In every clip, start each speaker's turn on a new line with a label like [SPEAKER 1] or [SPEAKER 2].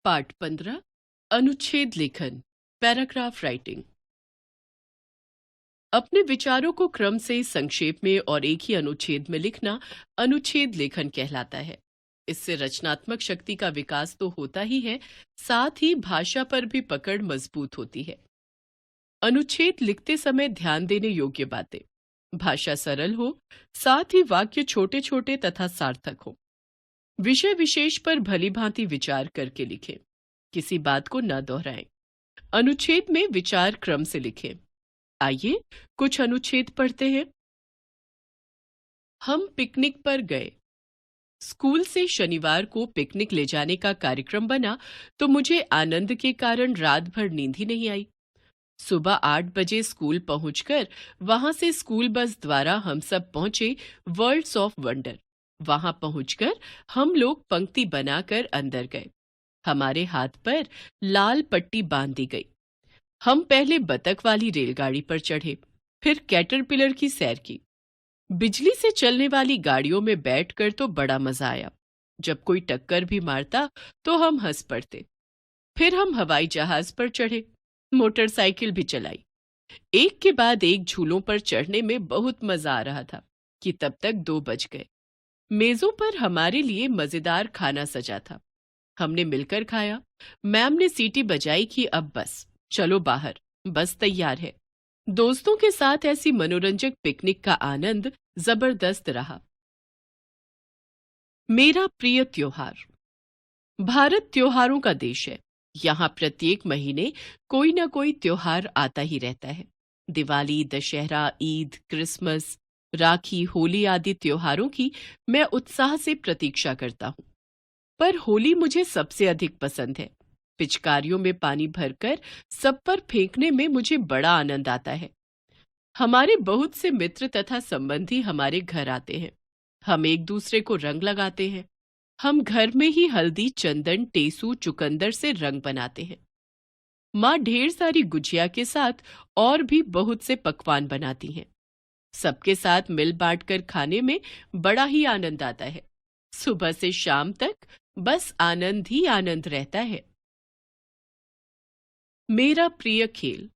[SPEAKER 1] पाठ 15 अनुच्छेद लेखन पैराग्राफ राइटिंग। अपने विचारों को क्रम से संक्षेप में और एक ही अनुच्छेद में लिखना अनुच्छेद लेखन कहलाता है। इससे रचनात्मक शक्ति का विकास तो होता ही है, साथ ही भाषा पर भी पकड़ मजबूत होती है। अनुच्छेद लिखते समय ध्यान देने योग्य बातें। भाषा सरल हो, साथ ही वाक्य छोटे छोटे तथा सार्थक हो। विषय विशेष पर भली भांति विचार करके लिखें। किसी बात को न दोहराएं। अनुच्छेद में विचार क्रम से लिखें। आइए कुछ अनुच्छेद पढ़ते हैं। हम पिकनिक पर गए। स्कूल से शनिवार को पिकनिक ले जाने का कार्यक्रम बना तो मुझे आनंद के कारण रात भर नींद ही नहीं आई। सुबह 8 बजे स्कूल पहुंचकर वहां से स्कूल बस द्वारा हम सब पहुंचे वर्ल्ड्स ऑफ वंडर। वहां पहुंचकर हम लोग पंक्ति बनाकर अंदर गए। हमारे हाथ पर लाल पट्टी बांध दी गई। हम पहले बतख वाली रेलगाड़ी पर चढ़े, फिर कैटरपिलर की सैर की। बिजली से चलने वाली गाड़ियों में बैठकर तो बड़ा मजा आया। जब कोई टक्कर भी मारता तो हम हंस पड़ते। फिर हम हवाई जहाज पर चढ़े, मोटरसाइकिल भी चलाई। एक के बाद एक झूलों पर चढ़ने में बहुत मजा आ रहा था कि तब तक 2 बज गए। मेजों पर हमारे लिए मजेदार खाना सजा था। हमने मिलकर खाया। मैम ने सीटी बजाई कि अब बस चलो बाहर, बस तैयार है। दोस्तों के साथ ऐसी मनोरंजक पिकनिक का आनंद जबरदस्त रहा। मेरा प्रिय त्योहार। भारत त्योहारों का देश है। यहाँ प्रत्येक महीने कोई ना कोई त्योहार आता ही रहता है। दिवाली, दशहरा, ईद, क्रिसमस, राखी, होली आदि त्योहारों की मैं उत्साह से प्रतीक्षा करता हूँ। पर होली मुझे सबसे अधिक पसंद है। पिचकारियों में पानी भरकर सब पर फेंकने में मुझे बड़ा आनंद आता है। हमारे बहुत से मित्र तथा संबंधी हमारे घर आते हैं। हम एक दूसरे को रंग लगाते हैं। हम घर में ही हल्दी, चंदन, टेसू, चुकंदर से रंग बनाते हैं। माँ ढेर सारी गुजिया के साथ और भी बहुत से पकवान बनाती हैं। सबके साथ मिल बांट कर खाने में बड़ा ही आनंद आता है। सुबह से शाम तक बस आनंद ही आनंद रहता है। मेरा प्रिय खेल।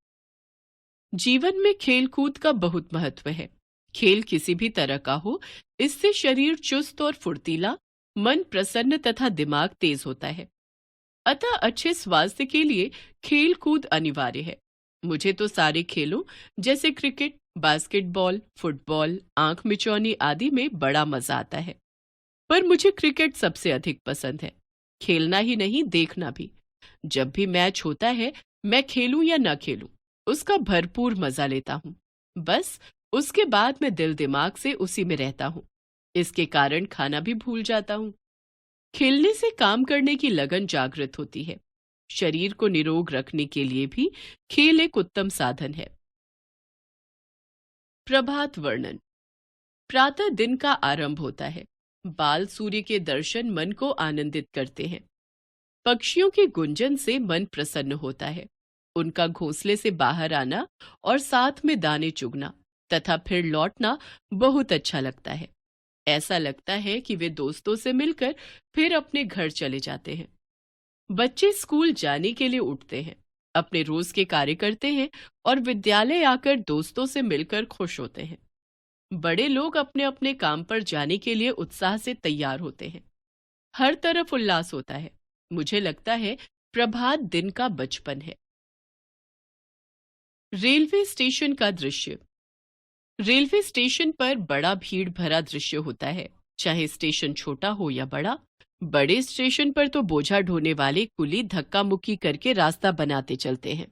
[SPEAKER 1] जीवन में खेल कूद का बहुत महत्व है। खेल किसी भी तरह का हो, इससे शरीर चुस्त और फुर्तीला, मन प्रसन्न तथा दिमाग तेज होता है। अतः अच्छे स्वास्थ्य के लिए खेल कूद अनिवार्य है। मुझे तो सारे खेलों जैसे क्रिकेट, बास्केटबॉल, फुटबॉल, आंख मिचौनी आदि में बड़ा मजा आता है। पर मुझे क्रिकेट सबसे अधिक पसंद है। खेलना ही नहीं, देखना भी। जब भी मैच होता है, मैं खेलूं या न खेलूं, उसका भरपूर मजा लेता हूं। बस उसके बाद मैं दिल दिमाग से उसी में रहता हूं। इसके कारण खाना भी भूल जाता हूं। खेलने से काम करने की लगन जागृत होती है। शरीर को निरोग रखने के लिए भी खेल एक उत्तम साधन है। प्रभात वर्णन। प्रातः दिन का आरंभ होता है। बाल सूर्य के दर्शन मन को आनंदित करते हैं। पक्षियों के गुंजन से मन प्रसन्न होता है। उनका घोंसले से बाहर आना और साथ में दाने चुगना तथा फिर लौटना बहुत अच्छा लगता है। ऐसा लगता है कि वे दोस्तों से मिलकर फिर अपने घर चले जाते हैं। बच्चे स्कूल जाने के लिए उठते हैं, अपने रोज के कार्य करते हैं और विद्यालय आकर दोस्तों से मिलकर खुश होते हैं। बड़े लोग अपने अपने काम पर जाने के लिए उत्साह से तैयार होते हैं। हर तरफ उल्लास होता है। मुझे लगता है प्रभात दिन का बचपन है। रेलवे स्टेशन का दृश्य। रेलवे स्टेशन पर बड़ा भीड़ भरा दृश्य होता है, चाहे स्टेशन छोटा हो या बड़ा। बड़े स्टेशन पर तो बोझा ढोने वाले कुली धक्का मुक्की करके रास्ता बनाते चलते हैं।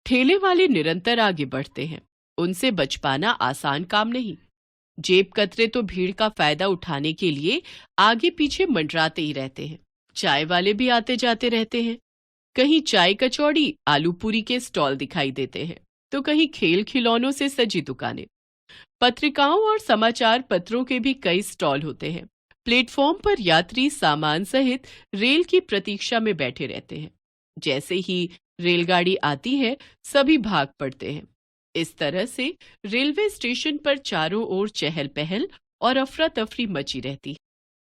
[SPEAKER 1] ठेले वाले निरंतर आगे बढ़ते हैं। उनसे बच पाना आसान काम नहीं। जेब कतरे तो भीड़ का फायदा उठाने के लिए आगे पीछे मंडराते ही रहते हैं। चाय वाले भी आते जाते रहते हैं। कहीं चाय कचौड़ी, आलू पूरी के स्टॉल दिखाई देते हैं तो कहीं खेल खिलौनों से सजी दुकानें। पत्रिकाओं और समाचार पत्रों के भी कई स्टॉल होते हैं। प्लेटफॉर्म पर यात्री सामान सहित रेल की प्रतीक्षा में बैठे रहते हैं। जैसे ही रेलगाड़ी आती है, सभी भाग पड़ते हैं। इस तरह से रेलवे स्टेशन पर चारों ओर चहल पहल और अफरा तफरी मची रहती है।